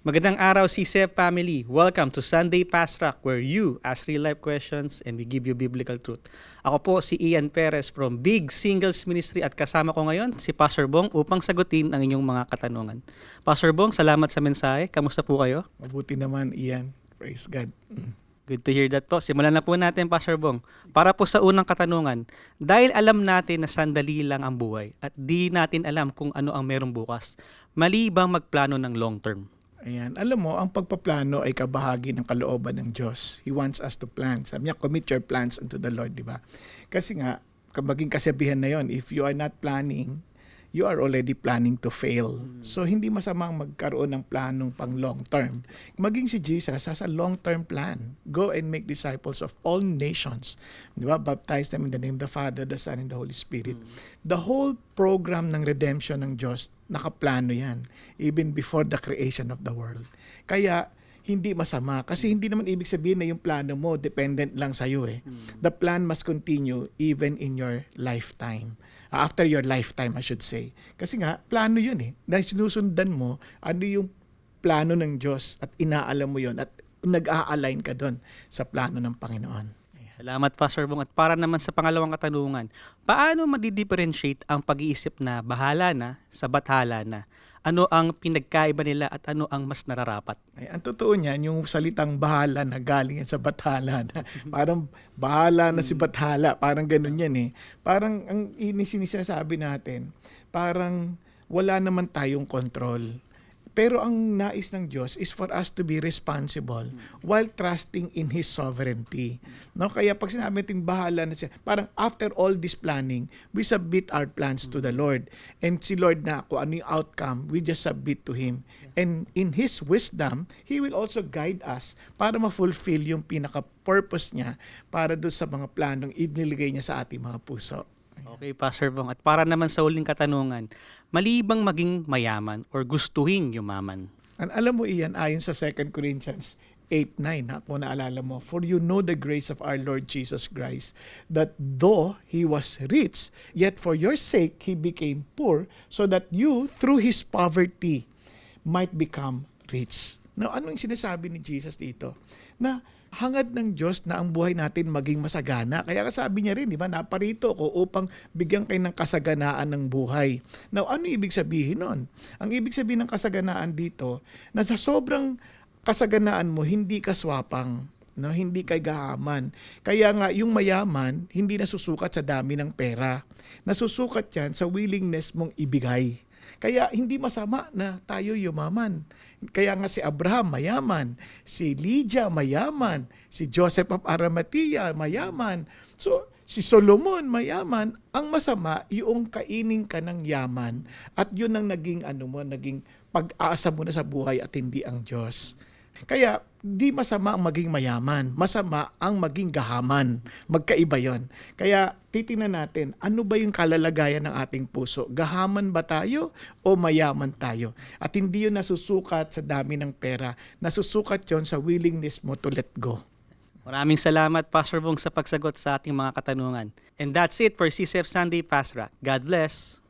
Magandang araw, CSEP family. Welcome to Sunday Fast Track where you ask real-life questions and we give you biblical truth. Ako po si Ian Perez from Big Singles Ministry at kasama ko ngayon si Pastor Bong upang sagutin ang inyong mga katanungan. Pastor Bong, salamat sa mensahe. Kamusta po kayo? Mabuti naman, Ian. Praise God. Good to hear that po. Simulan na po natin, Pastor Bong. Para po sa unang katanungan, dahil alam natin na sandali lang ang buhay at di natin alam kung ano ang merong bukas, mali bang magplano ng long term? Ayan. Alam mo, ang pagpaplano ay kabahagi ng kalooban ng Diyos. He wants us to plan. Sabi niya, commit your plans unto the Lord, di ba? Kasi nga, maging kasabihan na yon, if you are not planning, you are already planning to fail. So, hindi masamang magkaroon ng planong pang long term. Maging si Jesus has a long term plan. Go and make disciples of all nations. Di ba? Baptize them in the name of the Father, the Son, and the Holy Spirit. The whole program ng redemption ng Diyos, nakaplano yan. Even before the creation of the world. Kaya, hindi masama. Kasi hindi naman ibig sabihin na yung plano mo dependent lang sa'yo eh. The plan must continue even in your lifetime. After your lifetime, I should say. Kasi nga, plano yun eh. Dahil sinusundan mo, ano yung plano ng Diyos at inaalam mo yun at nag-a-align ka doon sa plano ng Panginoon. Salamat, Pastor Bong. At para naman sa pangalawang katanungan, paano madi-differentiate ang pag-iisip na bahala na sa bathala na? Ano ang pinagkaiba nila at ano ang mas nararapat? Ay, ang totoo niyan, yung salitang bahala na galing yan sa bathala na. Parang bahala na si bathala. Parang ganun yan eh. Parang ang sinasabi natin, parang wala naman tayong control. Pero ang nais ng Diyos is for us to be responsible while trusting in His sovereignty. No? Kaya pag sinabi natin bahala na siya, parang after all this planning, we submit our plans to the Lord. And si Lord na kung ano yung outcome, we just submit to Him. And in His wisdom, He will also guide us para ma-fulfill yung pinaka-purpose niya para doon sa mga planong iniligay niya sa ating mga puso. Okay, Pastor Bong. At para naman sa huling katanungan, mali bang maging mayaman or gustuhin yumaman? Alam mo iyan, ayon sa 2 Corinthians 8:9, kung naalala mo, for you know the grace of our Lord Jesus Christ, that though He was rich, yet for your sake He became poor, so that you, through His poverty, might become rich. Now, ano yung sinasabi ni Jesus dito? Na hangad ng Diyos na ang buhay natin maging masagana. Kaya sabi niya rin, di ba, naparito ko upang bigyan kayo ng kasaganaan ng buhay. Now, ano ibig sabihin nun? Ang ibig sabihin ng kasaganaan dito, na sa sobrang kasaganaan mo, hindi ka swapang, no? Hindi ka gahaman. Kaya nga, yung mayaman, hindi nasusukat sa dami ng pera. Nasusukat yan sa willingness mong ibigay. Kaya hindi masama na tayo yumaman. Kaya nga si Abraham mayaman, si Lydia mayaman, si Joseph of Arimathea mayaman. So, si Solomon mayaman. Ang masama, yung kainin ka ng yaman at yun ang naging naging pag-asa mo na sa buhay at hindi ang Diyos. Kaya, di masama ang maging mayaman. Masama ang maging gahaman. Magkaiba yon. Kaya, titingnan natin, ano ba yung kalalagayan ng ating puso? Gahaman ba tayo o mayaman tayo? At hindi yun nasusukat sa dami ng pera. Nasusukat yon sa willingness mo to let go. Maraming salamat, Pastor Bong, sa pagsagot sa ating mga katanungan. And that's it for CSEF Sunday Fast Track. God bless!